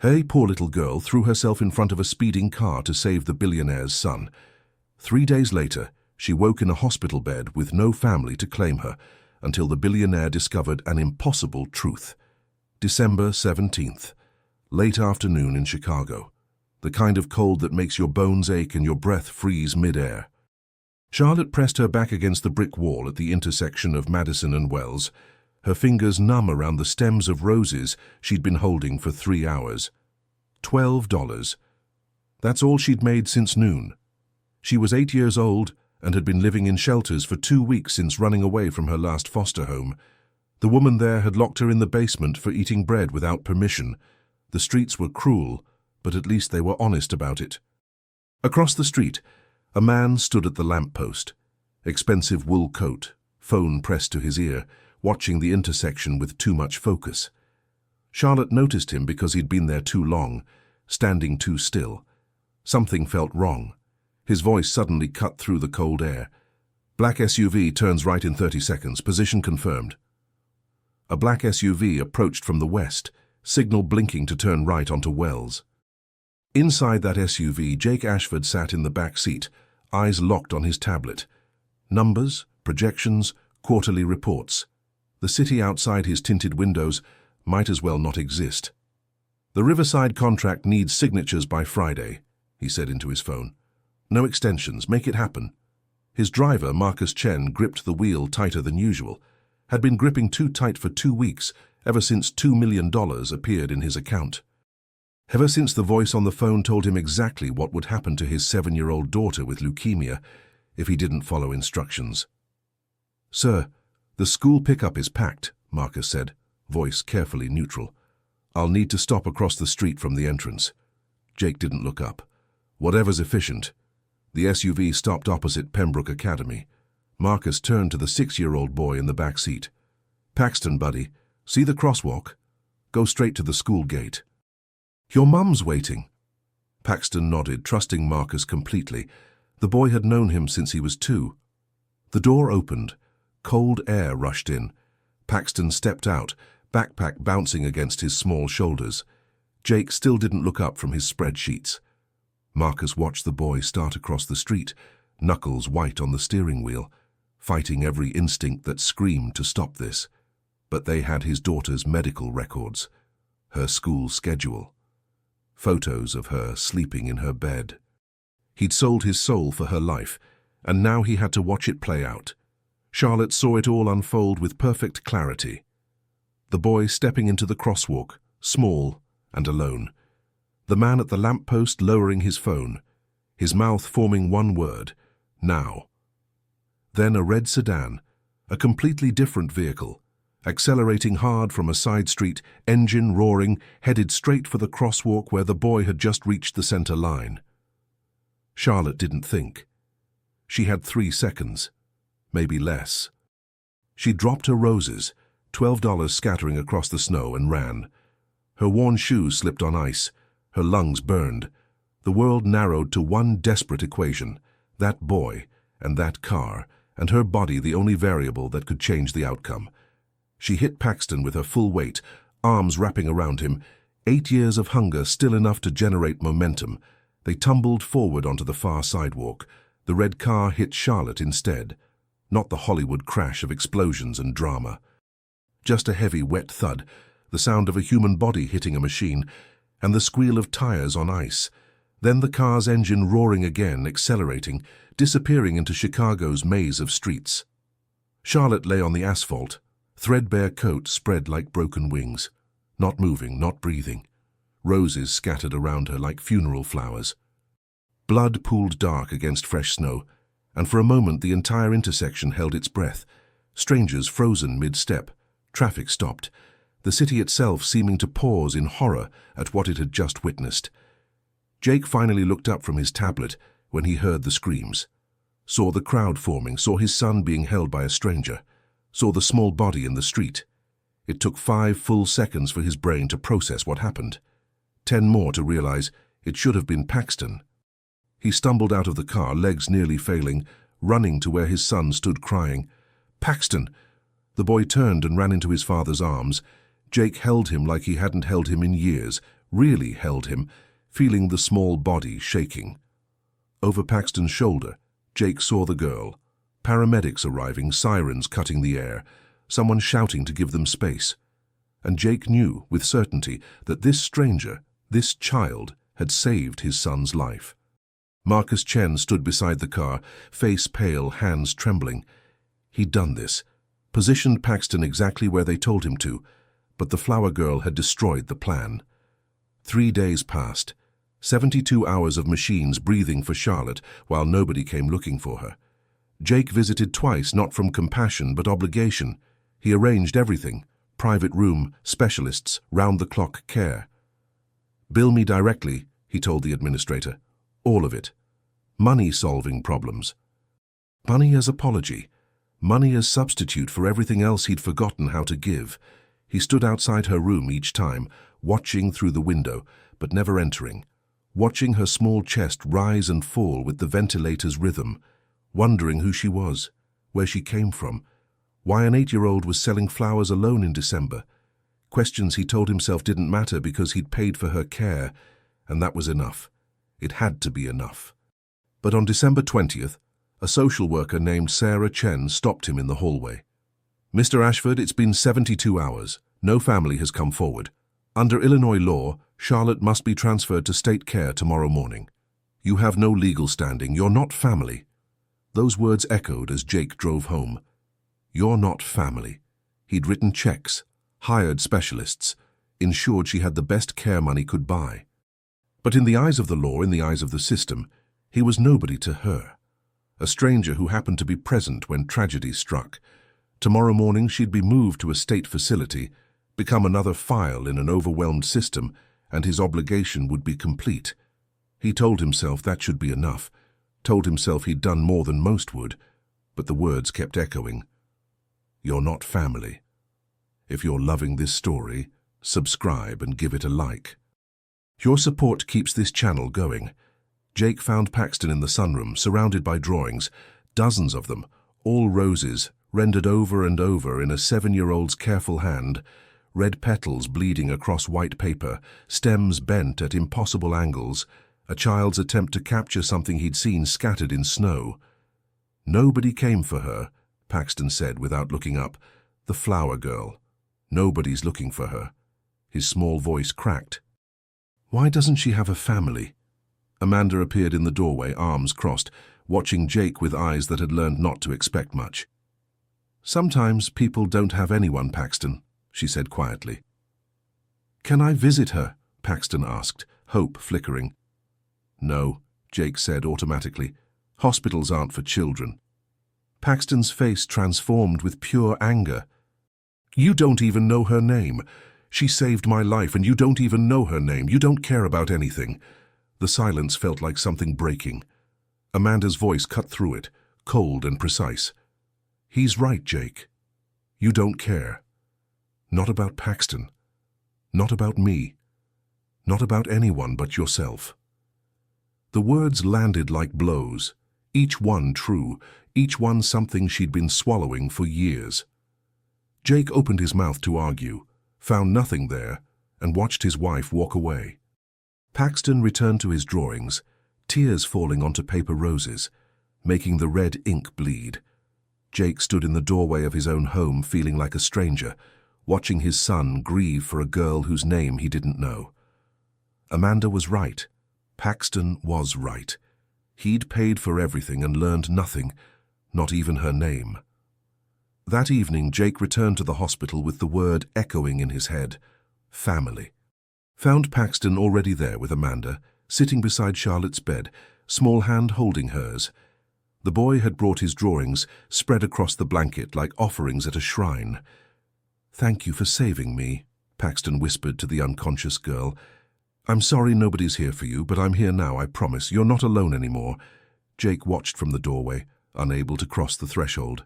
A poor little girl threw herself in front of a speeding car to save the billionaire's son. 3 days later, she woke in a hospital bed with no family to claim her until the billionaire discovered an impossible truth. December 17th, late afternoon in Chicago. The kind of cold that makes your bones ache and your breath freeze mid-air. Charlotte pressed her back against the brick wall at the intersection of Madison and Wells, her fingers numb around the stems of roses she'd been holding for 3 hours. $12. That's all she'd made since noon. She was 8 years old and had been living in shelters for 2 weeks since running away from her last foster home. The woman there had locked her in the basement for eating bread without permission. The streets were cruel, but at least they were honest about it. Across the street, a man stood at the lamppost, expensive wool coat, phone pressed to his ear, watching the intersection with too much focus. Charlotte noticed him because he'd been there too long, standing too still. Something felt wrong. His voice suddenly cut through the cold air. Black SUV turns right in 30 seconds. Position confirmed. A black SUV approached from the west, signal blinking to turn right onto Wells. Inside that SUV, Jake Ashford sat in the back seat, eyes locked on his tablet. Numbers, projections, quarterly reports. The city outside his tinted windows might as well not exist. "The Riverside contract needs signatures by Friday," he said into his phone. "No extensions, make it happen." His driver, Marcus Chen, gripped the wheel tighter than usual, had been gripping too tight for 2 weeks, ever since $2 million appeared in his account. Ever since the voice on the phone told him exactly what would happen to his 7-year-old daughter with leukemia if he didn't follow instructions. "Sir, the school pickup is packed," Marcus said, voice carefully neutral. "I'll need to stop across the street from the entrance." Jake didn't look up. "Whatever's efficient." The SUV stopped opposite Pembroke Academy. Marcus turned to the 6-year-old boy in the back seat. "Paxton, buddy, see the crosswalk? Go straight to the school gate." "Your mum's waiting." Paxton nodded, trusting Marcus completely. The boy had known him since he was 2. The door opened. Cold air rushed in. Paxton stepped out, backpack bouncing against his small shoulders. Jake still didn't look up from his spreadsheets. Marcus watched the boy start across the street, knuckles white on the steering wheel, fighting every instinct that screamed to stop this. But they had his daughter's medical records, her school schedule, photos of her sleeping in her bed. He'd sold his soul for her life, and now he had to watch it play out. Charlotte saw it all unfold with perfect clarity. The boy stepping into the crosswalk, small and alone. The man at the lamppost lowering his phone, his mouth forming one word, now. Then a red sedan, a completely different vehicle, accelerating hard from a side street, engine roaring, headed straight for the crosswalk where the boy had just reached the center line. Charlotte didn't think. She had 3 seconds. Maybe less. She dropped her roses, $12 scattering across the snow, and ran. Her worn shoes slipped on ice, her lungs burned. The world narrowed to one desperate equation, that boy and that car, and her body the only variable that could change the outcome. She hit Paxton with her full weight, arms wrapping around him, 8 years of hunger still enough to generate momentum. They tumbled forward onto the far sidewalk. The red car hit Charlotte instead. Not the Hollywood crash of explosions and drama. Just a heavy, wet thud, the sound of a human body hitting a machine, and the squeal of tires on ice. Then the car's engine roaring again, accelerating, disappearing into Chicago's maze of streets. Charlotte lay on the asphalt, threadbare coat spread like broken wings, not moving, not breathing. Roses scattered around her like funeral flowers. Blood pooled dark against fresh snow, and for a moment the entire intersection held its breath. Strangers frozen mid-step, traffic stopped, the city itself seeming to pause in horror at what it had just witnessed. Jake finally looked up from his tablet when he heard the screams, saw the crowd forming, saw his son being held by a stranger, saw the small body in the street. It took 5 full seconds for his brain to process what happened, 10 more to realize it should have been Paxton. He stumbled out of the car, legs nearly failing, running to where his son stood crying, "Paxton!" The boy turned and ran into his father's arms. Jake held him like he hadn't held him in years, really held him, feeling the small body shaking. Over Paxton's shoulder, Jake saw the girl. Paramedics arriving, sirens cutting the air, someone shouting to give them space. And Jake knew with certainty that this stranger, this child, had saved his son's life. Marcus Chen stood beside the car, face pale, hands trembling. He'd done this, positioned Paxton exactly where they told him to, but the flower girl had destroyed the plan. 3 days passed, 72 hours of machines breathing for Charlotte while nobody came looking for her. Jake visited twice, not from compassion but obligation. He arranged everything, private room, specialists, round-the-clock care. "Bill me directly," he told the administrator. "All of it. Money solving problems." Money as apology. Money as substitute for everything else he'd forgotten how to give. He stood outside her room each time, watching through the window, but never entering. Watching her small chest rise and fall with the ventilator's rhythm. Wondering who she was, where she came from, why an 8-year-old was selling flowers alone in December. Questions he told himself didn't matter because he'd paid for her care, and that was enough. It had to be enough. But on December 20th, a social worker named Sarah Chen stopped him in the hallway. "Mr. Ashford, it's been 72 hours. No family has come forward. Under Illinois law, Charlotte must be transferred to state care tomorrow morning. You have no legal standing. You're not family." Those words echoed as Jake drove home. You're not family. He'd written checks, hired specialists, ensured she had the best care money could buy. But in the eyes of the law, in the eyes of the system, he was nobody to her. A stranger who happened to be present when tragedy struck. Tomorrow morning she'd be moved to a state facility, become another file in an overwhelmed system, and his obligation would be complete. He told himself that should be enough, told himself he'd done more than most would, but the words kept echoing. You're not family. If you're loving this story, subscribe and give it a like. Your support keeps this channel going. Jake found Paxton in the sunroom, surrounded by drawings, dozens of them, all roses, rendered over and over in a 7-year-old's careful hand, red petals bleeding across white paper, stems bent at impossible angles, a child's attempt to capture something he'd seen scattered in snow. Nobody came for her, Paxton said without looking up. The flower girl. Nobody's looking for her. His small voice cracked. Why doesn't she have a family? Amanda appeared in the doorway, arms crossed, watching Jake with eyes that had learned not to expect much. Sometimes people don't have anyone, Paxton, she said quietly. Can I visit her? Paxton asked, hope flickering. No, Jake said automatically. Hospitals aren't for children. Paxton's face transformed with pure anger. You don't even know her name. She saved my life and you don't even know her name. You don't care about anything. The silence felt like something breaking. Amanda's voice cut through it, cold and precise. He's right, Jake. You don't care. Not about Paxton. Not about me. Not about anyone but yourself. The words landed like blows, each one true, each one something she'd been swallowing for years. Jake opened his mouth to argue, found nothing there, and watched his wife walk away. Paxton returned to his drawings, tears falling onto paper roses, making the red ink bleed. Jake stood in the doorway of his own home feeling like a stranger, watching his son grieve for a girl whose name he didn't know. Amanda was right. Paxton was right. He'd paid for everything and learned nothing, not even her name. That evening, Jake returned to the hospital with the word echoing in his head, family. Found Paxton already there with Amanda, sitting beside Charlotte's bed, small hand holding hers. The boy had brought his drawings, spread across the blanket like offerings at a shrine. Thank you for saving me, Paxton whispered to the unconscious girl. I'm sorry nobody's here for you, but I'm here now, I promise. You're not alone anymore. Jake watched from the doorway, unable to cross the threshold.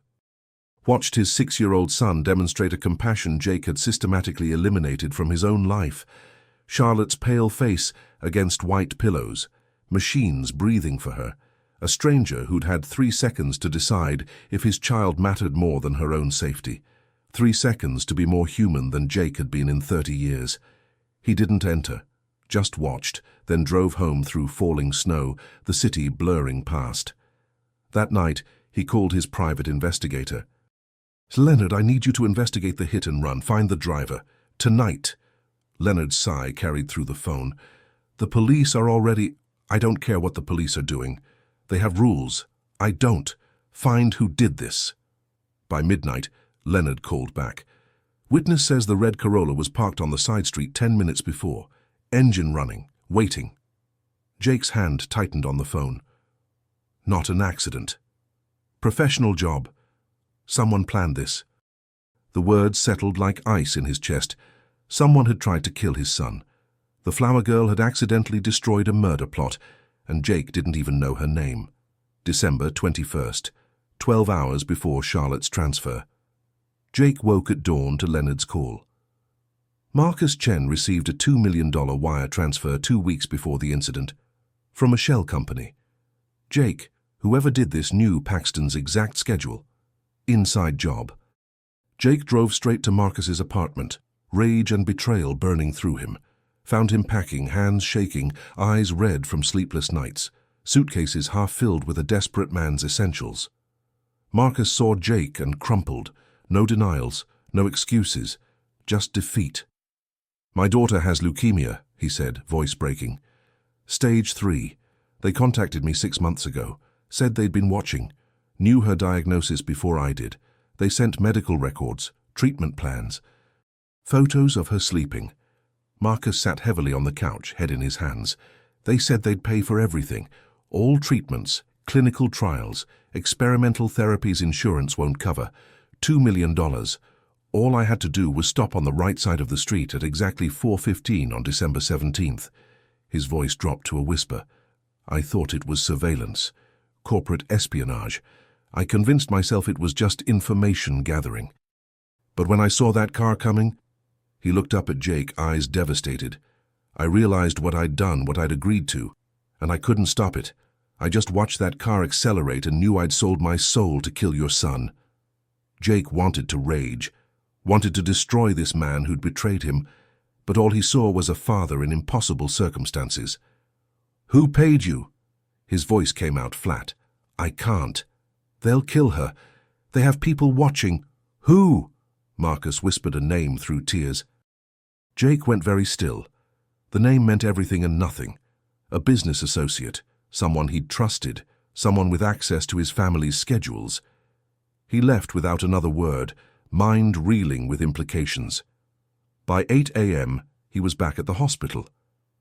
Watched his 6-year-old son demonstrate a compassion Jake had systematically eliminated from his own life. Charlotte's pale face against white pillows, machines breathing for her, a stranger who'd had 3 seconds to decide if his child mattered more than her own safety. 3 seconds to be more human than Jake had been in 30 years. He didn't enter, just watched, then drove home through falling snow, the city blurring past. That night, he called his private investigator. "Leonard, I need you to investigate the hit and run. Find the driver. Tonight." Leonard's sigh carried through the phone. "The police are already—" "I don't care what the police are doing. They have rules. I don't. Find who did this." By midnight, Leonard called back. "Witness says the red Corolla was parked on the side street 10 minutes before. Engine running. Waiting." Jake's hand tightened on the phone. "Not an accident. Professional job. Someone planned this." The words settled like ice in his chest. Someone had tried to kill his son. The flower girl had accidentally destroyed a murder plot, and Jake didn't even know her name. December 21st, 12 hours before Charlotte's transfer. Jake woke at dawn to Leonard's call. Marcus Chen received a $2 million wire transfer 2 weeks before the incident, from a shell company. Jake, whoever did this, knew Paxton's exact schedule. Inside job. Jake drove straight to Marcus's apartment, rage and betrayal burning through him. Found him packing, hands shaking, eyes red from sleepless nights, suitcases half filled with a desperate man's essentials. Marcus saw Jake and crumpled. No denials, no excuses, just defeat. "My daughter has leukemia," he said, voice breaking. "Stage 3. They contacted me 6 months ago, said they'd been watching, knew her diagnosis before I did. They sent medical records, treatment plans, photos of her sleeping." Marcus sat heavily on the couch, head in his hands. "They said they'd pay for everything, all treatments, clinical trials, experimental therapies insurance won't cover. $2 million. All I had to do was stop on the right side of the street at exactly 4:15 on December 17th. His voice dropped to a whisper. "I thought it was surveillance, corporate espionage. I convinced myself it was just information gathering. But when I saw that car coming—" He looked up at Jake, eyes devastated. "I realized what I'd done, what I'd agreed to, and I couldn't stop it. I just watched that car accelerate and knew I'd sold my soul to kill your son." Jake wanted to rage, wanted to destroy this man who'd betrayed him, but all he saw was a father in impossible circumstances. "Who paid you?" His voice came out flat. "I can't. They'll kill her. They have people watching." "Who?" Marcus whispered a name through tears. Jake went very still. The name meant everything and nothing. A business associate, someone he'd trusted, someone with access to his family's schedules. He left without another word, mind reeling with implications. By 8 a.m., he was back at the hospital,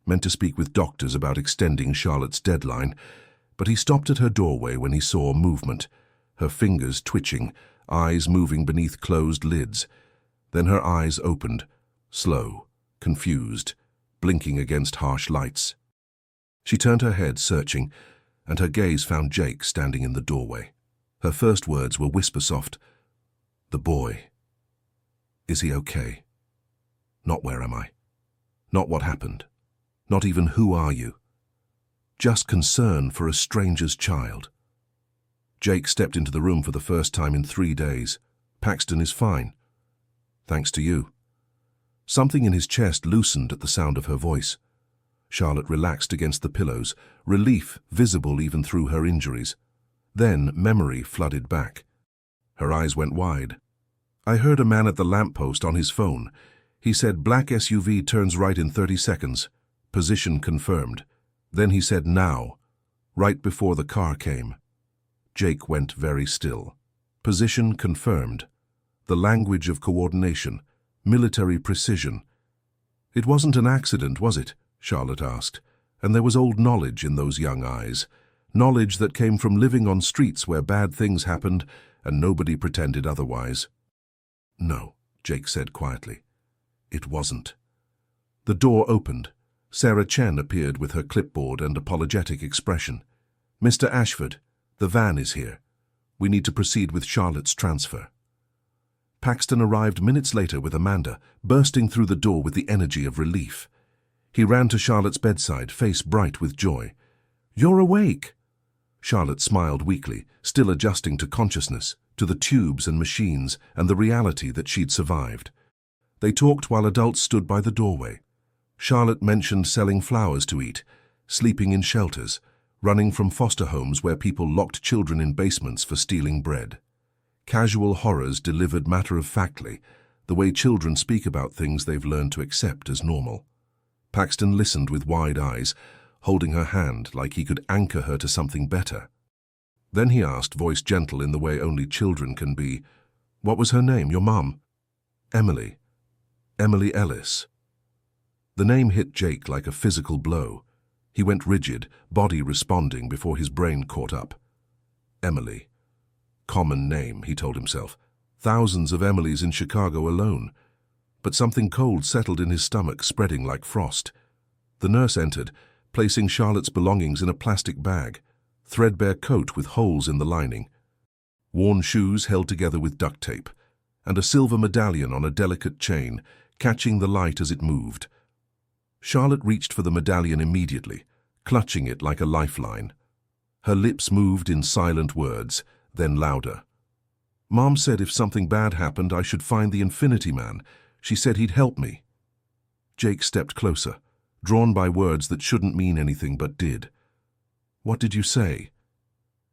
meant to speak with doctors about extending Charlotte's deadline, but he stopped at her doorway when he saw movement, her fingers twitching, eyes moving beneath closed lids. Then her eyes opened, slow, confused, blinking against harsh lights. She turned her head, searching, and her gaze found Jake standing in the doorway. Her first words were whisper-soft. "The boy. Is he okay? Not where am I? Not what happened. Not even who are you? Just concern for a stranger's child." Jake stepped into the room for the first time in 3 days. "Paxton is fine. Thanks to you." Something in his chest loosened at the sound of her voice. Charlotte relaxed against the pillows, relief visible even through her injuries. Then memory flooded back. Her eyes went wide. "I heard a man at the lamppost on his phone. He said black SUV turns right in 30 seconds. Position confirmed. Then he said now, right before the car came." Jake went very still. Position confirmed. The language of coordination, military precision. "It wasn't an accident, was it?" Charlotte asked, and there was old knowledge in those young eyes. Knowledge that came from living on streets where bad things happened and nobody pretended otherwise. "No," Jake said quietly. "It wasn't." The door opened. Sarah Chen appeared with her clipboard and apologetic expression. "Mr. Ashford, the van is here. We need to proceed with Charlotte's transfer." Paxton arrived minutes later with Amanda, bursting through the door with the energy of relief. He ran to Charlotte's bedside, face bright with joy. "You're awake!" Charlotte smiled weakly, still adjusting to consciousness, to the tubes and machines and the reality that she'd survived. They talked while adults stood by the doorway. Charlotte mentioned selling flowers to eat, sleeping in shelters, running from foster homes where people locked children in basements for stealing bread. Casual horrors delivered matter-of-factly, the way children speak about things they've learned to accept as normal. Paxton listened with wide eyes, holding her hand like he could anchor her to something better. Then he asked, voice gentle in the way only children can be, "What was her name, your mum?" "Emily. Emily Ellis." The name hit Jake like a physical blow. He went rigid, body responding before his brain caught up. Emily. Common name, he told himself. Thousands of Emilys in Chicago alone. But something cold settled in his stomach, spreading like frost. The nurse entered, placing Charlotte's belongings in a plastic bag, threadbare coat with holes in the lining, worn shoes held together with duct tape, and a silver medallion on a delicate chain, catching the light as it moved. Charlotte reached for the medallion immediately, clutching it like a lifeline. Her lips moved in silent words, then louder. "Mom said if something bad happened, I should find the Infinity Man. She said he'd help me." Jake stepped closer, drawn by words that shouldn't mean anything but did. "What did you say?"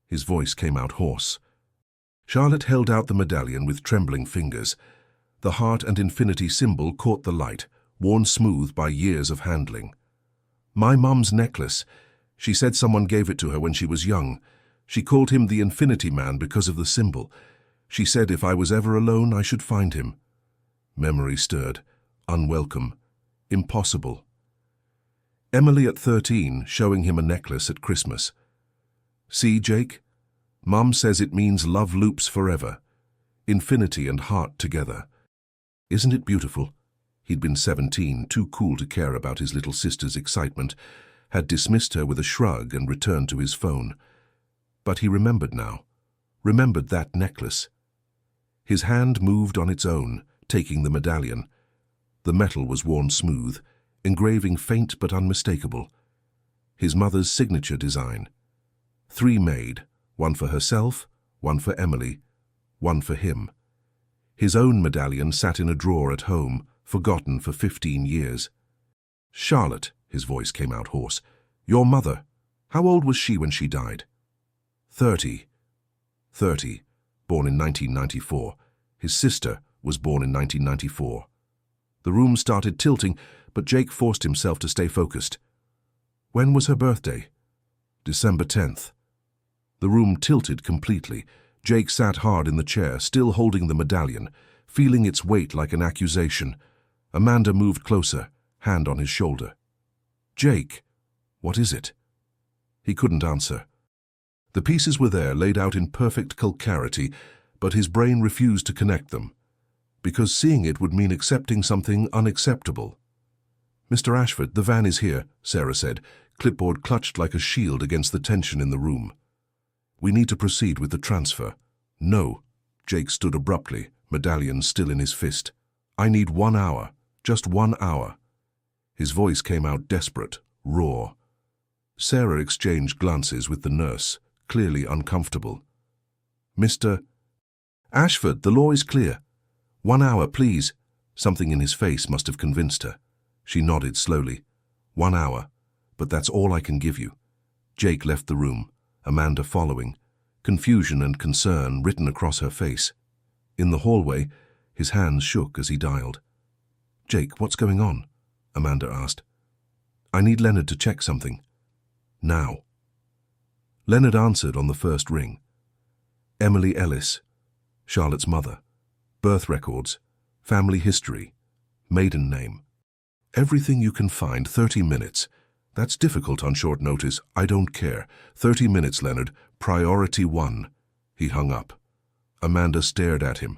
His voice came out hoarse. Charlotte held out the medallion with trembling fingers. The heart and infinity symbol caught the light, worn smooth by years of handling. "My mum's necklace. She said someone gave it to her when she was young. She called him the Infinity Man because of the symbol. She said if I was ever alone, I should find him." Memory stirred. Unwelcome. Impossible. Emily at 13, showing him a necklace at Christmas. "See, Jake? Mum says it means love loops forever. Infinity and heart together. Isn't it beautiful?" He'd been 17, too cool to care about his little sister's excitement, had dismissed her with a shrug and returned to his phone. But he remembered now. Remembered that necklace. His hand moved on its own, taking the medallion. The metal was worn smooth, engraving faint but unmistakable. His mother's signature design. 3 made, one for herself, one for Emily, one for him. His own medallion sat in a drawer at home, forgotten for 15 years. "Charlotte," his voice came out hoarse, "your mother, how old was she when she died?" 30. 30, born in 1994. His sister was born in 1994. The room started tilting, but Jake forced himself to stay focused. "When was her birthday?" "December 10th. The room tilted completely. Jake sat hard in the chair, still holding the medallion, feeling its weight like an accusation. Amanda moved closer, hand on his shoulder. "Jake, what is it?" He couldn't answer. The pieces were there, laid out in perfect clarity, but his brain refused to connect them, because seeing it would mean accepting something unacceptable. "Mr. Ashford, the van is here," Sarah said, clipboard clutched like a shield against the tension in the room. "We need to proceed with the transfer." "No." Jake stood abruptly, medallion still in his fist. "I need 1 hour. Just 1 hour." His voice came out desperate, raw. Sarah exchanged glances with the nurse, clearly uncomfortable. "Mr. Ashford, the law is clear. 1 hour, please." Something in his face must have convinced her. She nodded slowly. 1 hour, but that's all I can give you." Jake left the room, Amanda following, confusion and concern written across her face. In the hallway, his hands shook as he dialed. "Jake, what's going on?" Amanda asked. "I need Leonard to check something. Now." Leonard answered on the first ring. Emily Ellis, Charlotte's mother. Birth records, family history, maiden name. "Everything you can find, 30 minutes. That's difficult on short notice. I don't care. 30 minutes, Leonard. Priority 1. He hung up. Amanda stared at him.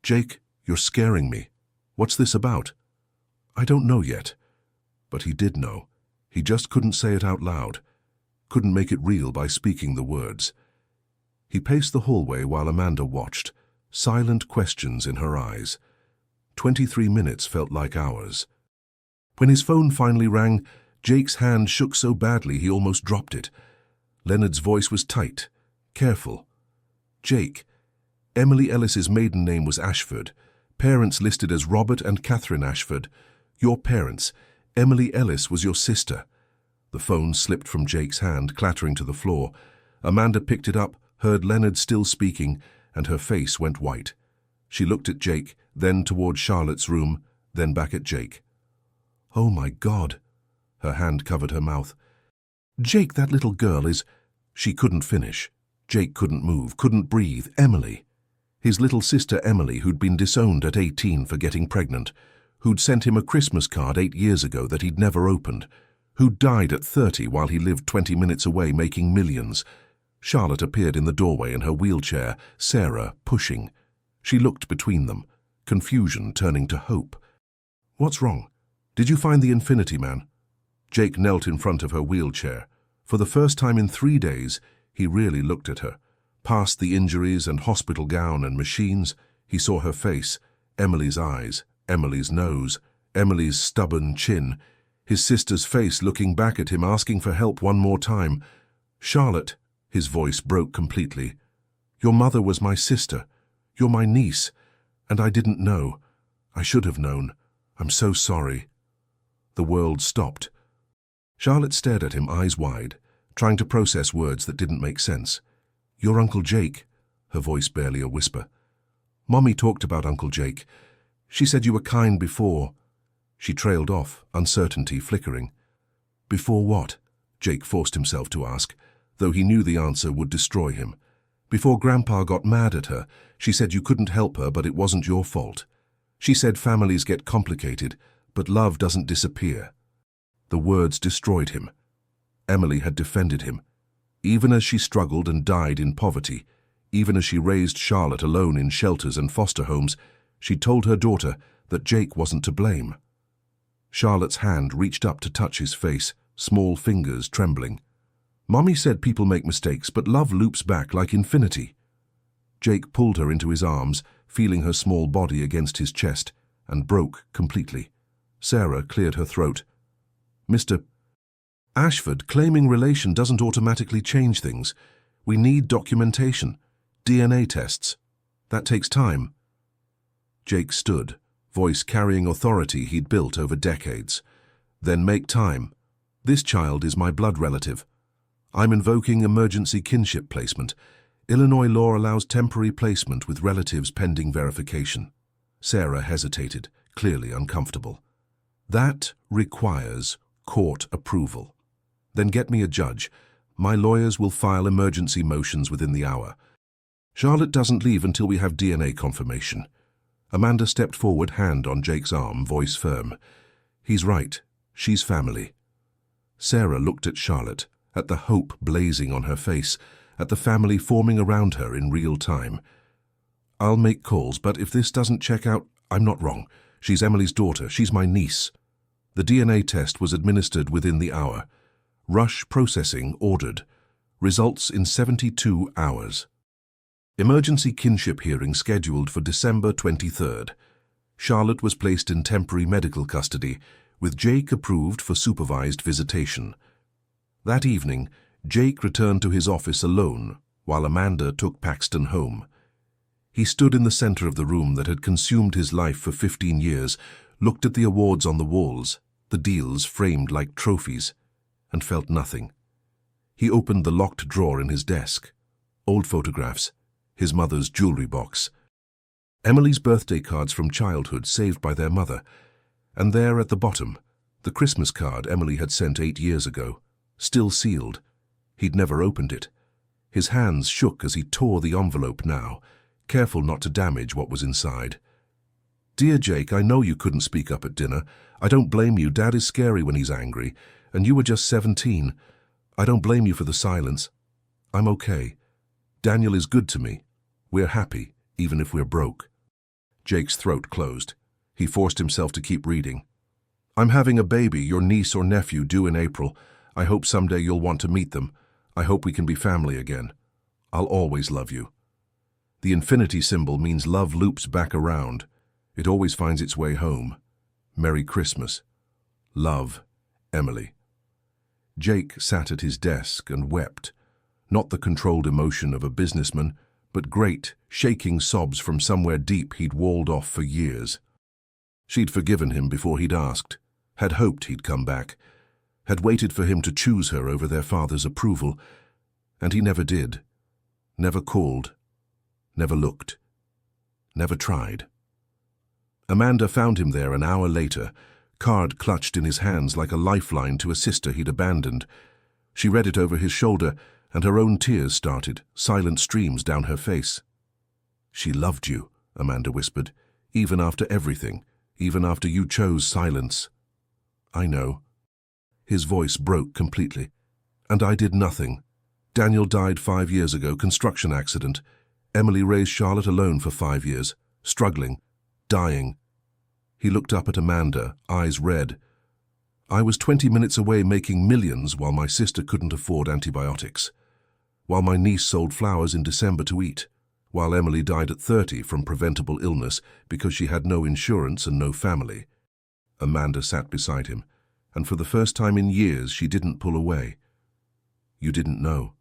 "Jake, you're scaring me. What's this about?" "I don't know yet." But he did know. He just couldn't say it out loud. Couldn't make it real by speaking the words. He paced the hallway while Amanda watched, silent questions in her eyes. 23 minutes felt like hours. When his phone finally rang, Jake's hand shook so badly he almost dropped it. Leonard's voice was tight, careful. "Jake, Emily Ellis's maiden name was Ashford. Parents listed as Robert and Catherine Ashford. Your parents, Emily Ellis was your sister." The phone slipped from Jake's hand, clattering to the floor. Amanda picked it up, heard Leonard still speaking, and her face went white. She looked at Jake, then toward Charlotte's room, then back at Jake. "Oh my God." Her hand covered her mouth. "Jake, that little girl is—" She couldn't finish. Jake couldn't move, couldn't breathe. Emily. His little sister Emily, who'd been disowned at 18 for getting pregnant, who'd sent him a Christmas card 8 years ago that he'd never opened, who'd died at 30 while he lived 20 minutes away making millions. Charlotte appeared in the doorway in her wheelchair, Sarah pushing. She looked between them, confusion turning to hope. "What's wrong? Did you find the Infinity Man?" Jake knelt in front of her wheelchair. For the first time in 3 days, he really looked at her. Past the injuries and hospital gown and machines, he saw her face, Emily's eyes, Emily's nose, Emily's stubborn chin, his sister's face looking back at him, asking for help one more time. "Charlotte," his voice broke completely. "Your mother was my sister. You're my niece. And I didn't know. I should have known. I'm so sorry." The world stopped. Charlotte stared at him, eyes wide, trying to process words that didn't make sense. "Your Uncle Jake," her voice barely a whisper. "Mommy talked about Uncle Jake. She said you were kind before." She trailed off, uncertainty flickering. "Before what?" Jake forced himself to ask, though he knew the answer would destroy him. "Before Grandpa got mad at her, she said you couldn't help her, but it wasn't your fault. She said families get complicated, but love doesn't disappear." The words destroyed him. Emily had defended him. Even as she struggled and died in poverty, even as she raised Charlotte alone in shelters and foster homes, she told her daughter that Jake wasn't to blame. Charlotte's hand reached up to touch his face, small fingers trembling. "Mommy said people make mistakes, but love loops back like infinity." Jake pulled her into his arms, feeling her small body against his chest, and broke completely. Sarah cleared her throat. "Mr. Ashford, claiming relation doesn't automatically change things. We need documentation, DNA tests. That takes time." Jake stood, voice carrying authority he'd built over decades. "Then make time. This child is my blood relative. I'm invoking emergency kinship placement. Illinois law allows temporary placement with relatives pending verification." Sarah hesitated, clearly uncomfortable. "That requires court approval." "Then get me a judge. My lawyers will file emergency motions within the hour." "Charlotte doesn't leave until we have DNA confirmation." Amanda stepped forward, hand on Jake's arm, voice firm. "He's right. She's family." Sarah looked at Charlotte, at the hope blazing on her face, at the family forming around her in real time. "I'll make calls, but if this doesn't check out, I'm not wrong. She's Emily's daughter. She's my niece." The DNA test was administered within the hour. Rush processing ordered. Results in 72 hours. Emergency kinship hearing scheduled for December 23rd. Charlotte was placed in temporary medical custody, with Jake approved for supervised visitation. That evening, Jake returned to his office alone, while Amanda took Paxton home. He stood in the center of the room that had consumed his life for 15 years, looked at the awards on the walls, the deals framed like trophies, and felt nothing. He opened the locked drawer in his desk. Old photographs, his mother's jewelry box, Emily's birthday cards from childhood saved by their mother, and there at the bottom, the Christmas card Emily had sent 8 years ago, still sealed. He'd never opened it. His hands shook as he tore the envelope now, careful not to damage what was inside. "Dear Jake, I know you couldn't speak up at dinner. I don't blame you. Dad is scary when he's angry, and you were just 17. I don't blame you for the silence. I'm okay. Daniel is good to me. We're happy, even if we're broke." Jake's throat closed. He forced himself to keep reading. "I'm having a baby, your niece or nephew, due in April. I hope someday you'll want to meet them. I hope we can be family again. I'll always love you." The infinity symbol means love loops back around. It always finds its way home. Merry Christmas. Love, Emily. Jake sat at his desk and wept, not the controlled emotion of a businessman, but great, shaking sobs from somewhere deep he'd walled off for years. She'd forgiven him before he'd asked. had hoped he'd come back, had waited for him to choose her over their father's approval, and he never did, never called, never looked, never tried. Amanda found him there an hour later, card clutched in his hands like a lifeline to a sister he'd abandoned. She read it over his shoulder, and her own tears started, silent streams down her face. "She loved you," Amanda whispered, "even after everything, even after you chose silence." "I know." His voice broke completely. "And I did nothing. Daniel died 5 years ago, construction accident. Emily raised Charlotte alone for 5 years, struggling, dying." He looked up at Amanda, eyes red. "I was 20 minutes away making millions while my sister couldn't afford antibiotics, while my niece sold flowers in December to eat, while Emily died at 30 from preventable illness because she had no insurance and no family." Amanda sat beside him, and for the first time in years she didn't pull away. "You didn't know."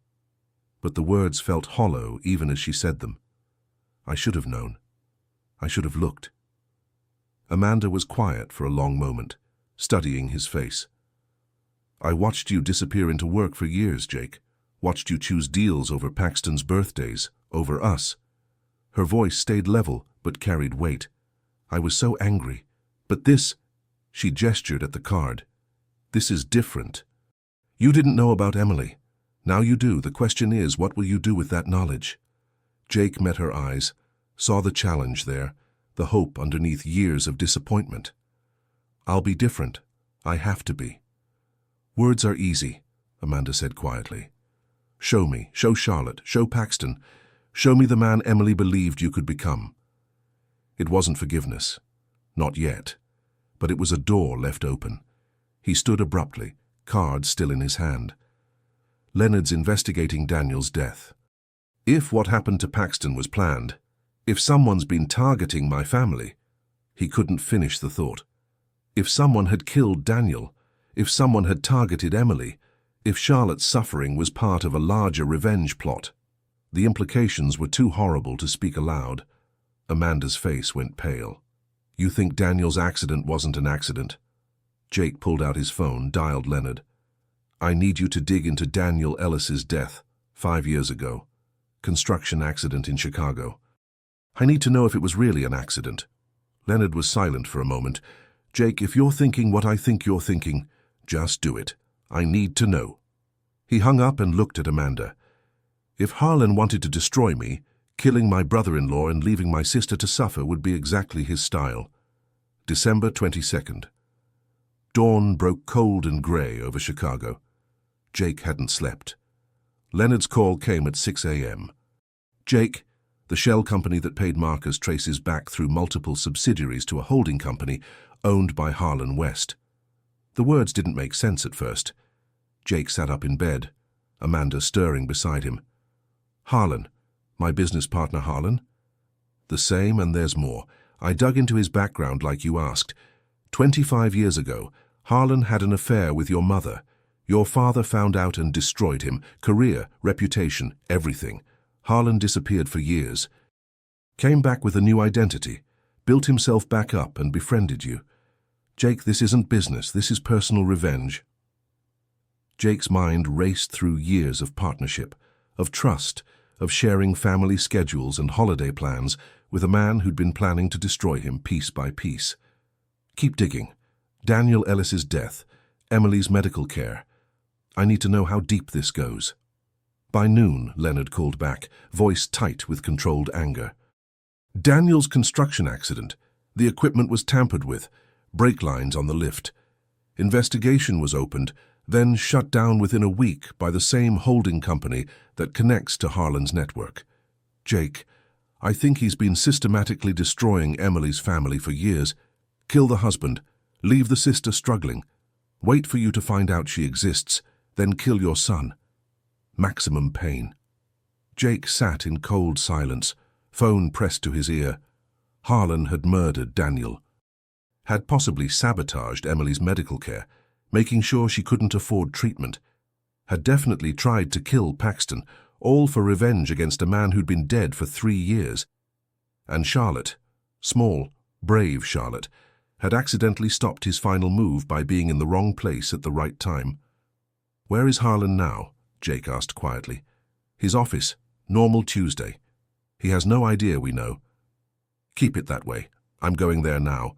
But the words felt hollow even as she said them. "I should have known. I should have looked." Amanda was quiet for a long moment, studying his face. "I watched you disappear into work for years, Jake. Watched you choose deals over Paxton's birthdays, over us." Her voice stayed level, but carried weight. "I was so angry. But this," she gestured at the card, "this is different. You didn't know about Emily. Now you do. The question is, what will you do with that knowledge?" Jake met her eyes, saw the challenge there, the hope underneath years of disappointment. "I'll be different. I have to be." "Words are easy," Amanda said quietly. "Show me, show Charlotte, show Paxton. Show me the man Emily believed you could become." It wasn't forgiveness. Not yet. But it was a door left open. He stood abruptly, card still in his hand. "Leonard's investigating Daniel's death. If what happened to Paxton was planned, if someone's been targeting my family," he couldn't finish the thought. "If someone had killed Daniel, if someone had targeted Emily, if Charlotte's suffering was part of a larger revenge plot." The implications were too horrible to speak aloud. Amanda's face went pale. "You think Daniel's accident wasn't an accident?" Jake pulled out his phone, dialed Leonard. "I need you to dig into Daniel Ellis's death, 5 years ago. Construction accident in Chicago. I need to know if it was really an accident." Leonard was silent for a moment. "Jake, if you're thinking what I think you're thinking, just do it. I need to know." He hung up and looked at Amanda. "If Harlan wanted to destroy me, killing my brother-in-law and leaving my sister to suffer would be exactly his style." December 22nd. Dawn broke cold and grey over Chicago. Jake hadn't slept. Leonard's call came at 6 a.m. "Jake, the shell company that paid Marcus traces back through multiple subsidiaries to a holding company owned by Harlan West." The words didn't make sense at first. Jake sat up in bed, Amanda stirring beside him. "Harlan, my business partner Harlan?" "The same, and there's more. I dug into his background like you asked. 25 years ago, Harlan had an affair with your mother. Your father found out and destroyed him. Career, reputation, everything. Harlan disappeared for years. Came back with a new identity, built himself back up and befriended you. Jake, this isn't business, this is personal revenge." Jake's mind raced through years of partnership, of trust, of sharing family schedules and holiday plans with a man who'd been planning to destroy him piece by piece. "Keep digging. Daniel Ellis's death, Emily's medical care. I need to know how deep this goes." By noon, Leonard called back, voice tight with controlled anger. "Daniel's construction accident. The equipment was tampered with. Brake lines on the lift. Investigation was opened, then shut down within a week by the same holding company that connects to Harlan's network. Jake, I think he's been systematically destroying Emily's family for years. Kill the husband, leave the sister struggling. Wait for you to find out she exists, then kill your son. Maximum pain." Jake sat in cold silence, phone pressed to his ear. Harlan had murdered Daniel. Had possibly sabotaged Emily's medical care, making sure she couldn't afford treatment. Had definitely tried to kill Paxton, all for revenge against a man who'd been dead for 3 years. And Charlotte, small, brave Charlotte, had accidentally stopped his final move by being in the wrong place at the right time. "Where is Harlan now?" Jake asked quietly. "His office. Normal Tuesday. He has no idea we know." "Keep it that way. I'm going there now."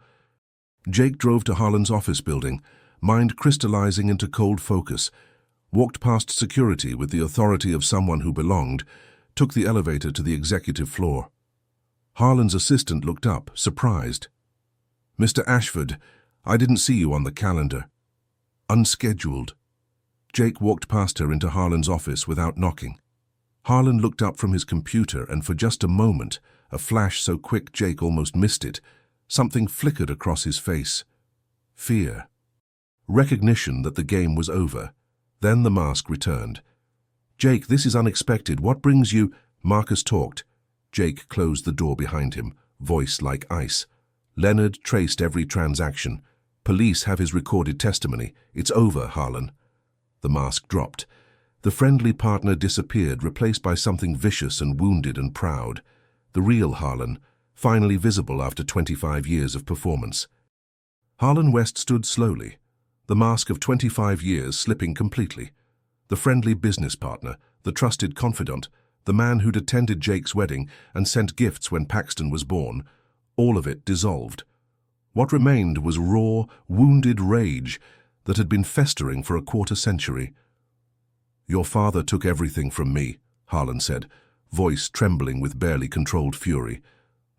Jake drove to Harlan's office building, mind crystallizing into cold focus, walked past security with the authority of someone who belonged, took the elevator to the executive floor. Harlan's assistant looked up, surprised. "Mr. Ashford, I didn't see you on the calendar." "Unscheduled." Jake walked past her into Harlan's office without knocking. Harlan looked up from his computer, and for just a moment, a flash so quick Jake almost missed it, something flickered across his face. Fear. Recognition that the game was over. Then the mask returned. "Jake, this is unexpected. What brings you—" Marcus talked. Jake closed the door behind him, voice like ice. "Leonard traced every transaction. Police have his recorded testimony. It's over, Harlan." The mask dropped. The friendly partner disappeared, replaced by something vicious and wounded and proud. The real Harlan, finally visible after 25 years of performance. Harlan West stood slowly, the mask of 25 years slipping completely. The friendly business partner, the trusted confidant, the man who'd attended Jake's wedding and sent gifts when Paxton was born, all of it dissolved. What remained was raw, wounded rage that had been festering for a quarter century. "Your father took everything from me," Harlan said, voice trembling with barely controlled fury.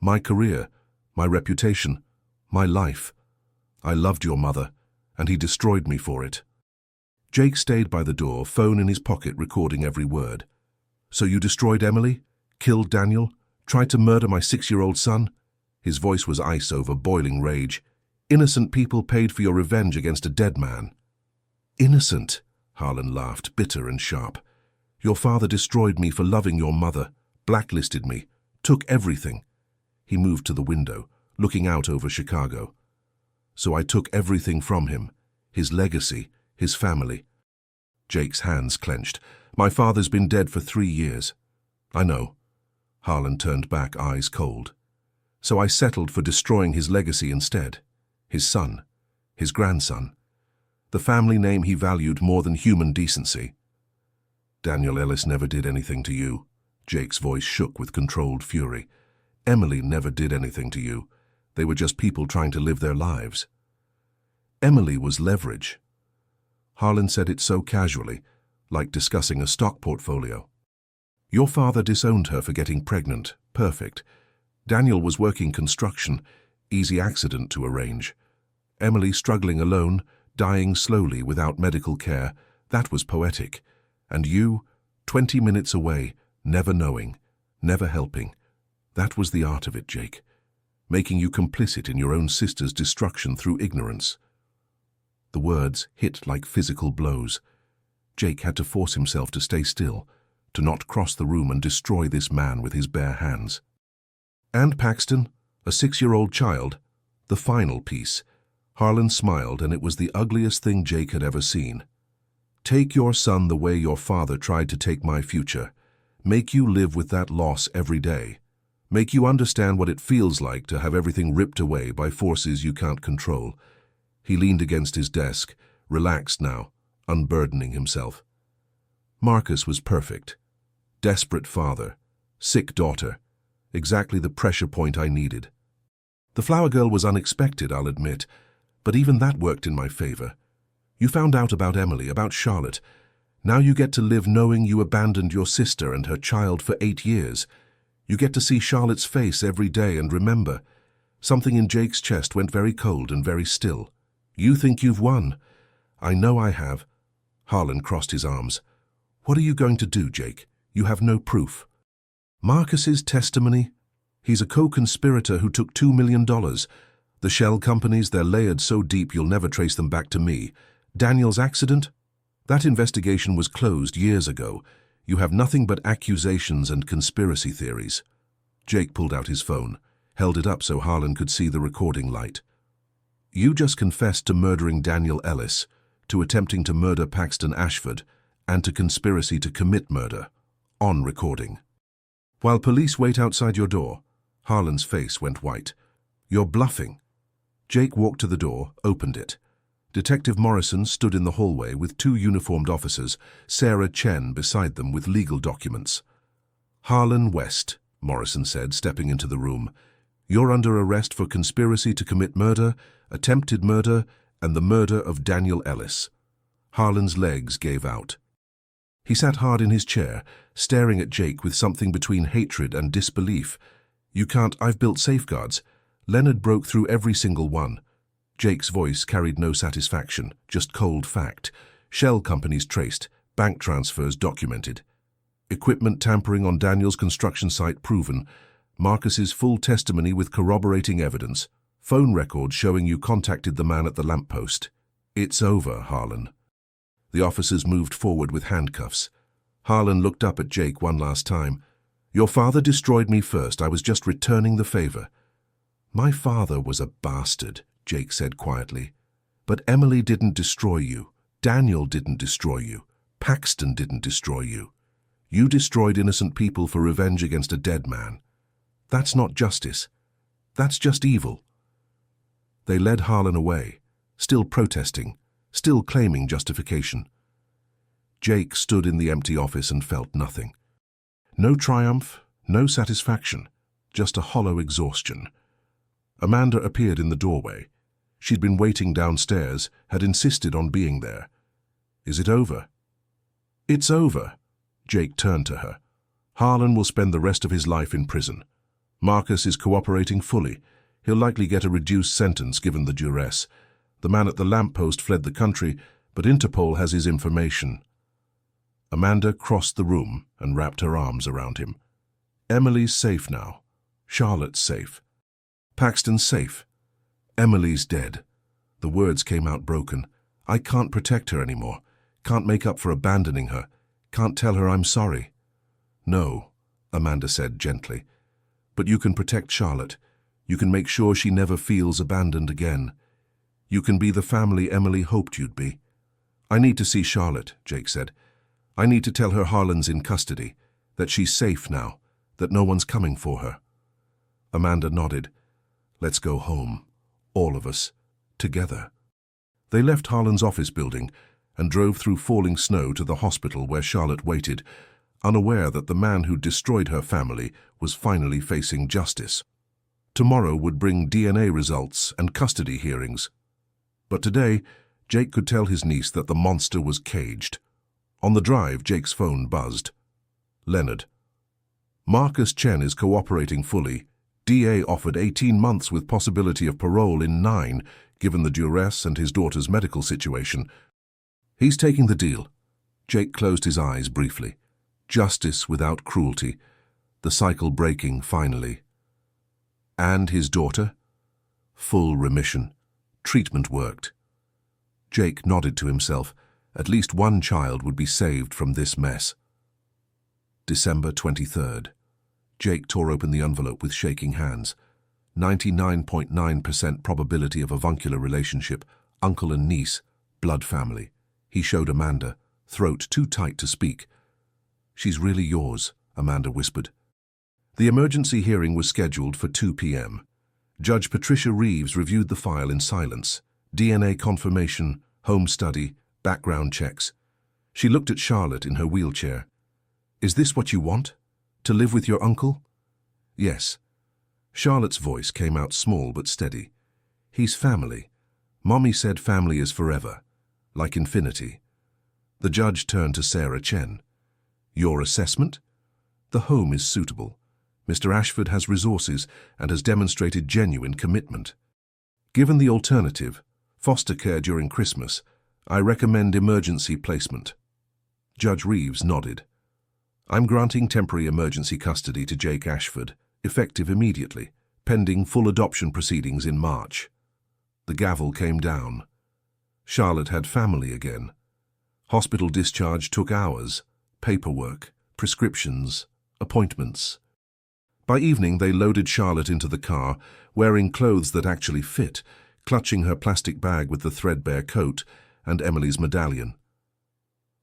"My career, my reputation, my life. I loved your mother, and he destroyed me for it." Jake stayed by the door, phone in his pocket, recording every word. "So you destroyed Emily? Killed Daniel? Tried to murder my 6-year-old son?" His voice was ice over boiling rage. "Innocent people paid for your revenge against a dead man." "Innocent?" Harlan laughed, bitter and sharp. "Your father destroyed me for loving your mother, blacklisted me, took everything." He moved to the window, looking out over Chicago. "So I took everything from him, his legacy, his family." Jake's hands clenched. "My father's been dead for 3 years." "I know." Harlan turned back, eyes cold. "So I settled for destroying his legacy instead. His son, his grandson. The family name he valued more than human decency." "Daniel Ellis never did anything to you." Jake's voice shook with controlled fury. "Emily never did anything to you. They were just people trying to live their lives." "Emily was leverage." Harlan said it so casually, like discussing a stock portfolio. "Your father disowned her for getting pregnant. Perfect. Daniel was working construction. Easy accident to arrange. Emily struggling alone, dying slowly without medical care. That was poetic. And you, 20 minutes away, never knowing, never helping. That was the art of it, Jake. Making you complicit in your own sister's destruction through ignorance." The words hit like physical blows. Jake had to force himself to stay still, to not cross the room and destroy this man with his bare hands. "And Paxton, a 6-year-old child, the final piece." Harlan smiled, and it was the ugliest thing Jake had ever seen. "Take your son the way your father tried to take my future. Make you live with that loss every day. Make you understand what it feels like to have everything ripped away by forces you can't control." He leaned against his desk, relaxed now, unburdening himself. Marcus was perfect. Desperate father, sick daughter, exactly the pressure point I needed. The flower girl was unexpected, I'll admit, but even that worked in my favor. You found out about Emily, about Charlotte. Now you get to live knowing you abandoned your sister and her child for 8 years. You get to see Charlotte's face every day and remember. Something in Jake's chest went very cold and very still. "You think you've won. I know I have." Harlan crossed his arms. "What are you going to do, Jake? You have no proof." "Marcus's testimony? He's a co-conspirator who took $2 million. The shell companies, they're layered so deep you'll never trace them back to me. Daniel's accident? That investigation was closed years ago. You have nothing but accusations and conspiracy theories." Jake pulled out his phone, held it up so Harlan could see the recording light. "You just confessed to murdering Daniel Ellis, to attempting to murder Paxton Ashford, and to conspiracy to commit murder. On recording. While police wait outside your door." Harlan's face went white. "You're bluffing." Jake walked to the door, opened it. Detective Morrison stood in the hallway with two uniformed officers, Sarah Chen beside them with legal documents. "Harlan West," Morrison said, stepping into the room. "You're under arrest for conspiracy to commit murder, attempted murder, and the murder of Daniel Ellis." Harlan's legs gave out. He sat hard in his chair, staring at Jake with something between hatred and disbelief. "You can't, I've built safeguards. Leonard broke through every single one." Jake's voice carried no satisfaction, just cold fact. Shell companies traced, bank transfers documented. Equipment tampering on Daniel's construction site proven. Marcus's full testimony with corroborating evidence. Phone records showing you contacted the man at the lamppost. "It's over, Harlan." The officers moved forward with handcuffs. Harlan looked up at Jake one last time. "Your father destroyed me first. I was just returning the favor." "My father was a bastard," Jake said quietly. "But Emily didn't destroy you. Daniel didn't destroy you. Paxton didn't destroy you. You destroyed innocent people for revenge against a dead man. That's not justice. That's just evil." They led Harlan away, still protesting, still claiming justification. Jake stood in the empty office and felt nothing. No triumph, no satisfaction, just a hollow exhaustion. Amanda appeared in the doorway. She'd been waiting downstairs, had insisted on being there. "Is it over?" "It's over." Jake turned to her. "Harlan will spend the rest of his life in prison. Marcus is cooperating fully. He'll likely get a reduced sentence given the duress. The man at the lamppost fled the country, but Interpol has his information." Amanda crossed the room and wrapped her arms around him. "Emily's safe now. Charlotte's safe. Paxton's safe. Emily's dead." The words came out broken. "I can't protect her anymore. Can't make up for abandoning her. Can't tell her I'm sorry." "No," Amanda said gently. "But you can protect Charlotte. You can make sure she never feels abandoned again. You can be the family Emily hoped you'd be." "I need to see Charlotte," Jake said. "I need to tell her Harlan's in custody, that she's safe now, that no one's coming for her." Amanda nodded. "Let's go home. All of us. Together." They left Harlan's office building and drove through falling snow to the hospital where Charlotte waited, unaware that the man who destroyed her family was finally facing justice. Tomorrow would bring DNA results and custody hearings. But today, Jake could tell his niece that the monster was caged. On the drive, Jake's phone buzzed. "Leonard. Marcus Chen is cooperating fully. DA offered 18 months with possibility of parole in 9, given the duress and his daughter's medical situation. He's taking the deal." Jake closed his eyes briefly. Justice without cruelty. The cycle breaking finally. And his daughter? Full remission. Treatment worked. Jake nodded to himself. At least one child would be saved from this mess. December 23rd. Jake tore open the envelope with shaking hands. 99.9% probability of avuncular relationship, uncle and niece, blood family. He showed Amanda, throat too tight to speak. "She's really yours," Amanda whispered. The emergency hearing was scheduled for 2 p.m. Judge Patricia Reeves reviewed the file in silence. DNA confirmation, home study, background checks. She looked at Charlotte in her wheelchair. "Is this what you want? To live with your uncle?" "Yes." Charlotte's voice came out small but steady. "He's family. Mommy said family is forever, like infinity." The judge turned to Sarah Chen. "Your assessment?" "The home is suitable. Mr. Ashford has resources and has demonstrated genuine commitment. Given the alternative, foster care during Christmas, I recommend emergency placement." Judge Reeves nodded. "I'm granting temporary emergency custody to Jake Ashford, effective immediately, pending full adoption proceedings in March." The gavel came down. Charlotte had family again. Hospital discharge took hours, paperwork, prescriptions, appointments. By evening, they loaded Charlotte into the car, wearing clothes that actually fit, clutching her plastic bag with the threadbare coat and Emily's medallion.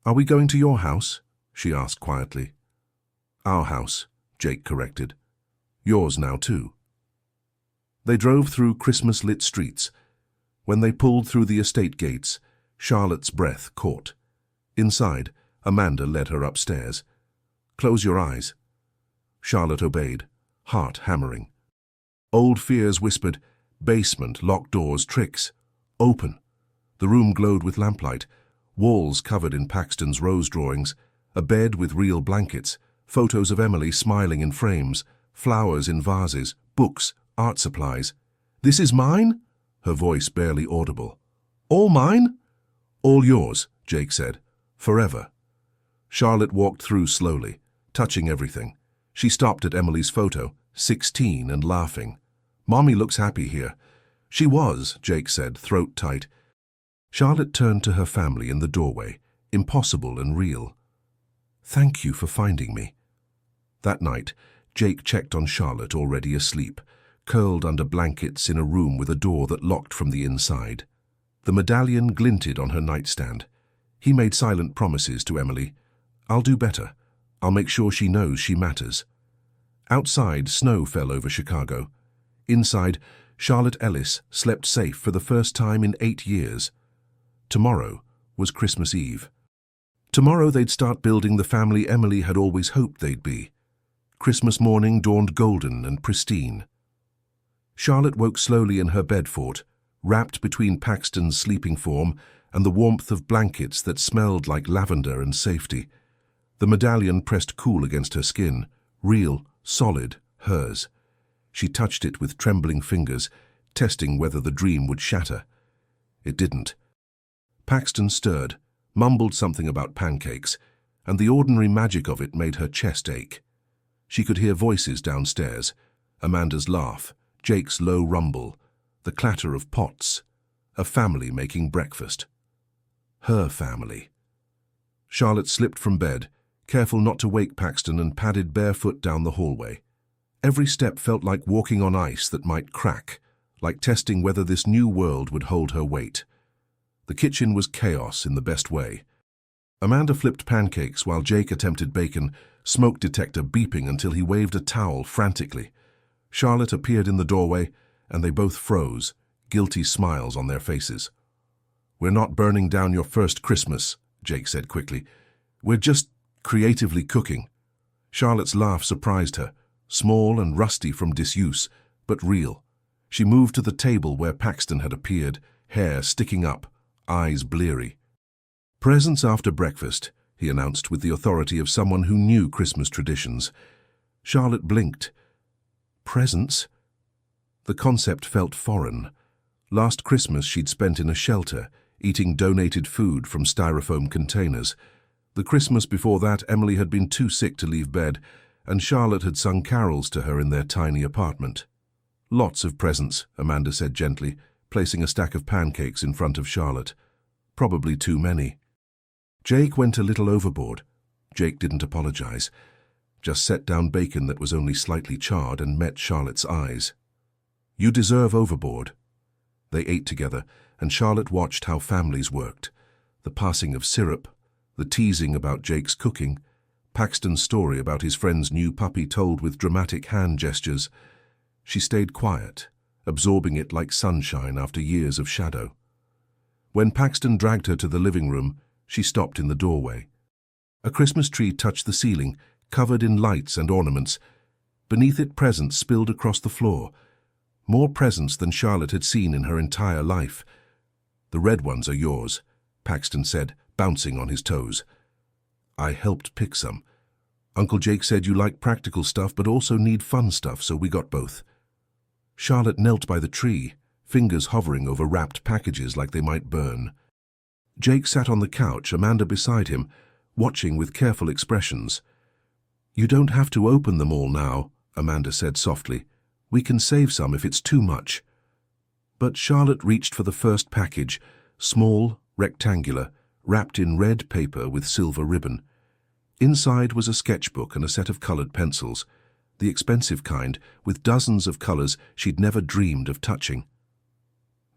"Are we going to your house?" she asked quietly. "Our house," Jake corrected. "Yours now, too." They drove through Christmas-lit streets. When they pulled through the estate gates, Charlotte's breath caught. Inside, Amanda led her upstairs. "Close your eyes." Charlotte obeyed, heart hammering. Old fears whispered, basement, locked doors, tricks. Open. The room glowed with lamplight, walls covered in Paxton's rose drawings, a bed with real blankets, photos of Emily smiling in frames, flowers in vases, books, art supplies. "This is mine?" Her voice barely audible. "All mine?" "All yours," Jake said. "Forever." Charlotte walked through slowly, touching everything. She stopped at Emily's photo, 16 and laughing. "Mommy looks happy here." "She was," Jake said, throat tight. Charlotte turned to her family in the doorway, impossible and real. "Thank you for finding me." That night, Jake checked on Charlotte, already asleep, curled under blankets in a room with a door that locked from the inside. The medallion glinted on her nightstand. He made silent promises to Emily. "I'll do better. I'll make sure she knows she matters." Outside, snow fell over Chicago. Inside, Charlotte Ellis slept safe for the first time in 8 years. Tomorrow was Christmas Eve. Tomorrow they'd start building the family Emily had always hoped they'd be. Christmas morning dawned golden and pristine. Charlotte woke slowly in her bed fort, wrapped between Paxton's sleeping form and the warmth of blankets that smelled like lavender and safety. The medallion pressed cool against her skin, real, solid, hers. She touched it with trembling fingers, testing whether the dream would shatter. It didn't. Paxton stirred, mumbled something about pancakes, and the ordinary magic of it made her chest ache. She could hear voices downstairs, Amanda's laugh, Jake's low rumble, the clatter of pots, a family making breakfast. Her family. Charlotte slipped from bed, careful not to wake Paxton, and padded barefoot down the hallway. Every step felt like walking on ice that might crack, like testing whether this new world would hold her weight. The kitchen was chaos in the best way. Amanda flipped pancakes while Jake attempted bacon, smoke detector beeping until he waved a towel frantically. Charlotte appeared in the doorway, and they both froze, guilty smiles on their faces. "We're not burning down your first Christmas," Jake said quickly. "We're just creatively cooking." Charlotte's laugh surprised her, small and rusty from disuse, but real. She moved to the table where Paxton had appeared, hair sticking up, eyes bleary. "Presents after breakfast," he announced with the authority of someone who knew Christmas traditions. Charlotte blinked. Presents? The concept felt foreign. Last Christmas she'd spent in a shelter, eating donated food from styrofoam containers. The Christmas before that, Emily had been too sick to leave bed, and Charlotte had sung carols to her in their tiny apartment. "Lots of presents," Amanda said gently, placing a stack of pancakes in front of Charlotte. "Probably too many." Jake went a little overboard. Jake didn't apologize, just set down bacon that was only slightly charred and met Charlotte's eyes. "You deserve overboard." They ate together, and Charlotte watched how families worked. The passing of syrup, the teasing about Jake's cooking, Paxton's story about his friend's new puppy told with dramatic hand gestures. She stayed quiet, absorbing it like sunshine after years of shadow. When Paxton dragged her to the living room, she stopped in the doorway. A Christmas tree touched the ceiling, covered in lights and ornaments. Beneath it, presents spilled across the floor. More presents than Charlotte had seen in her entire life. "The red ones are yours," Paxton said, bouncing on his toes. "I helped pick some. Uncle Jake said you like practical stuff but also need fun stuff, so we got both." Charlotte knelt by the tree, fingers hovering over wrapped packages like they might burn. Jake sat on the couch, Amanda beside him, watching with careful expressions. "You don't have to open them all now," Amanda said softly. "We can save some if it's too much." But Charlotte reached for the first package, small, rectangular, wrapped in red paper with silver ribbon. Inside was a sketchbook and a set of colored pencils, the expensive kind, with dozens of colors she'd never dreamed of touching.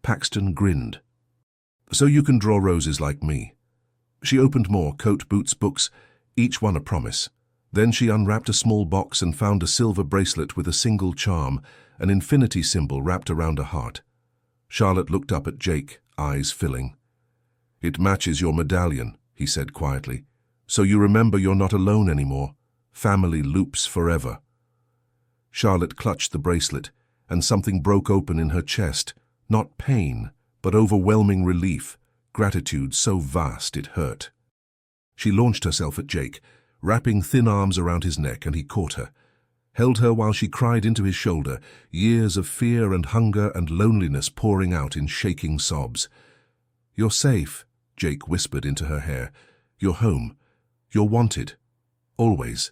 Paxton grinned. "So you can draw roses like me." She opened more coat, boots, books, each one a promise. Then she unwrapped a small box and found a silver bracelet with a single charm, an infinity symbol wrapped around a heart. Charlotte looked up at Jake, eyes filling. "It matches your medallion," he said quietly. "So you remember you're not alone anymore. Family loops forever." Charlotte clutched the bracelet, and something broke open in her chest. Not pain, but overwhelming relief, gratitude so vast it hurt. She launched herself at Jake, wrapping thin arms around his neck, and he caught her. Held her while she cried into his shoulder, years of fear and hunger and loneliness pouring out in shaking sobs. "You're safe," Jake whispered into her hair. "You're home. You're wanted. Always."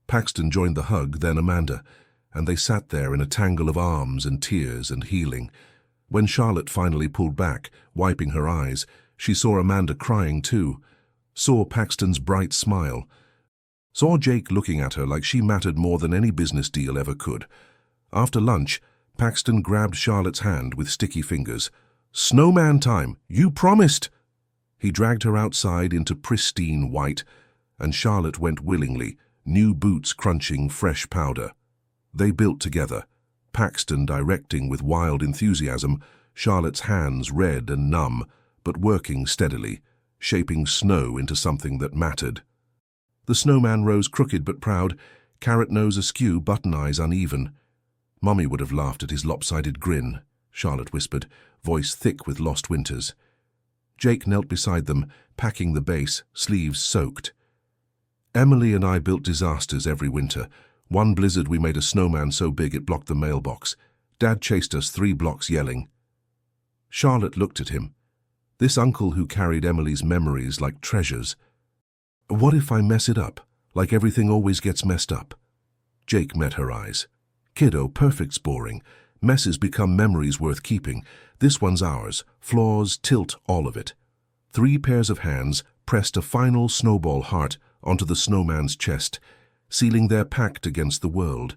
Paxton joined the hug, then Amanda, and they sat there in a tangle of arms and tears and healing. When Charlotte finally pulled back, wiping her eyes, she saw Amanda crying too, saw Paxton's bright smile, saw Jake looking at her like she mattered more than any business deal ever could. After lunch, Paxton grabbed Charlotte's hand with sticky fingers. "Snowman time! You promised!" He dragged her outside into pristine white, and Charlotte went willingly, new boots crunching fresh powder. They built together, Paxton directing with wild enthusiasm, Charlotte's hands red and numb, but working steadily, shaping snow into something that mattered. The snowman rose crooked but proud, carrot nose askew, button eyes uneven. "Mummy would have laughed at his lopsided grin," Charlotte whispered, voice thick with lost winters. Jake knelt beside them, packing the base, sleeves soaked. "Emily and I built disasters every winter. One blizzard we made a snowman so big it blocked the mailbox. Dad chased us 3 blocks yelling." Charlotte looked at him. This uncle who carried Emily's memories like treasures. "What if I mess it up, like everything always gets messed up?" Jake met her eyes. "Kiddo, perfect's boring. Messes become memories worth keeping. This one's ours. Flaws, tilt, all of it." 3 pairs of hands pressed a final snowball heart onto the snowman's chest, sealing their pact against the world.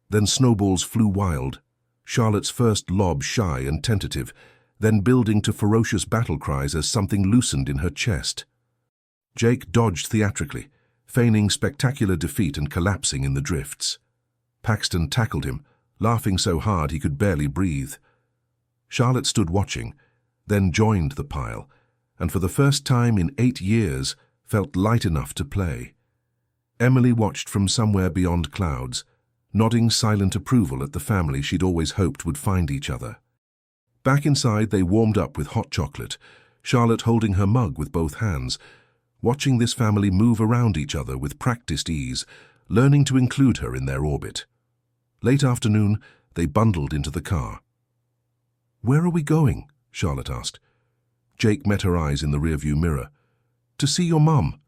Then snowballs flew wild. Charlotte's first lob shy and tentative, then building to ferocious battle cries as something loosened in her chest. Jake dodged theatrically, feigning spectacular defeat and collapsing in the drifts. Paxton tackled him, laughing so hard he could barely breathe. Charlotte stood watching, then joined the pile, and for the first time in 8 years felt light enough to play. Emily watched from somewhere beyond clouds, nodding silent approval at the family she'd always hoped would find each other. Back inside, they warmed up with hot chocolate, Charlotte holding her mug with both hands, watching this family move around each other with practiced ease, learning to include her in their orbit. Late afternoon, they bundled into the car. "Where are we going?" Charlotte asked. Jake met her eyes in the rearview mirror. "To see your mum.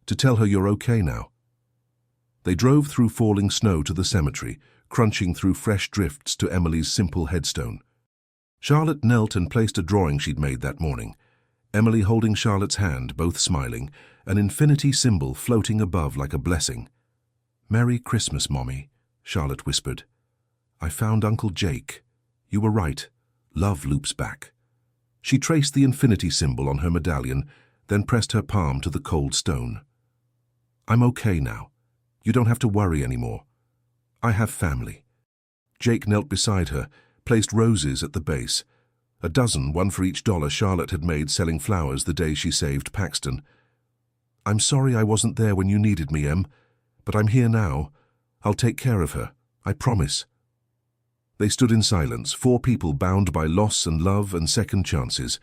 To tell her you're okay now." They drove through falling snow to the cemetery, crunching through fresh drifts to Emily's simple headstone. Charlotte knelt and placed a drawing she'd made that morning. Emily holding Charlotte's hand, both smiling, an infinity symbol floating above like a blessing. "Merry Christmas, Mommy," Charlotte whispered. "I found Uncle Jake. You were right. Love loops back." She traced the infinity symbol on her medallion, then pressed her palm to the cold stone. "I'm okay now. You don't have to worry anymore. I have family." Jake knelt beside her, placed roses at the base. A dozen, one for each dollar Charlotte had made selling flowers the day she saved Paxton. "I'm sorry I wasn't there when you needed me, Em, but I'm here now. I'll take care of her. I promise." They stood in silence, 4 people bound by loss and love and second chances.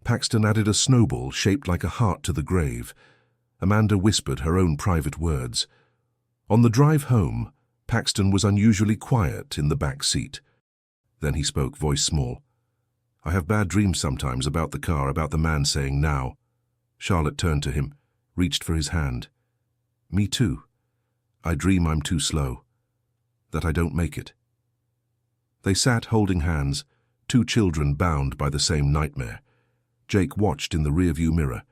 Paxton added a snowball shaped like a heart to the grave. Amanda whispered her own private words. On the drive home, Paxton was unusually quiet in the back seat. Then he spoke, voice small. "I have bad dreams sometimes about the car, about the man saying now." Charlotte turned to him, reached for his hand. "Me too. I dream I'm too slow, that I don't make it." They sat holding hands, 2 children bound by the same nightmare. Jake watched in the rearview mirror.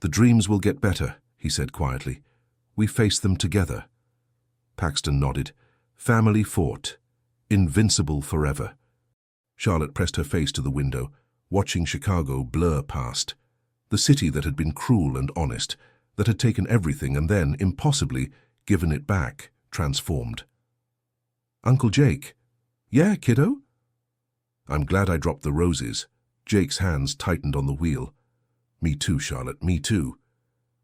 "The dreams will get better," he said quietly. "We face them together." Paxton nodded. Family fought. Invincible forever. Charlotte pressed her face to the window, watching Chicago blur past. The city that had been cruel and honest, that had taken everything and then, impossibly, given it back, transformed. "Uncle Jake." Yeah, kiddo? I'm glad I dropped the roses. Jake's hands tightened on the wheel. Me too, Charlotte, me too.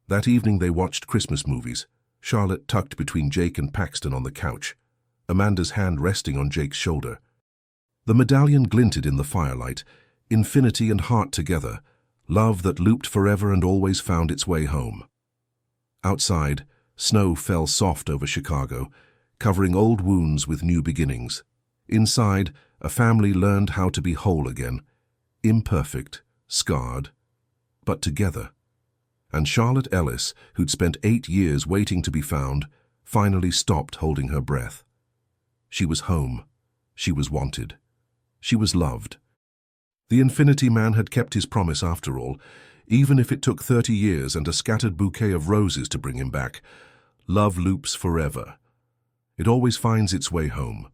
That evening they watched Christmas movies, Charlotte tucked between Jake and Paxton on the couch, Amanda's hand resting on Jake's shoulder. The medallion glinted in the firelight, infinity and heart together, love that looped forever and always found its way home. Outside, snow fell soft over Chicago, covering old wounds with new beginnings. Inside, a family learned how to be whole again, imperfect, scarred, but together. And Charlotte Ellis, who'd spent 8 years waiting to be found, finally stopped holding her breath. She was home. She was wanted. She was loved. The Infinity Man had kept his promise after all, even if it took 30 years and a scattered bouquet of roses to bring him back. Love loops forever. It always finds its way home.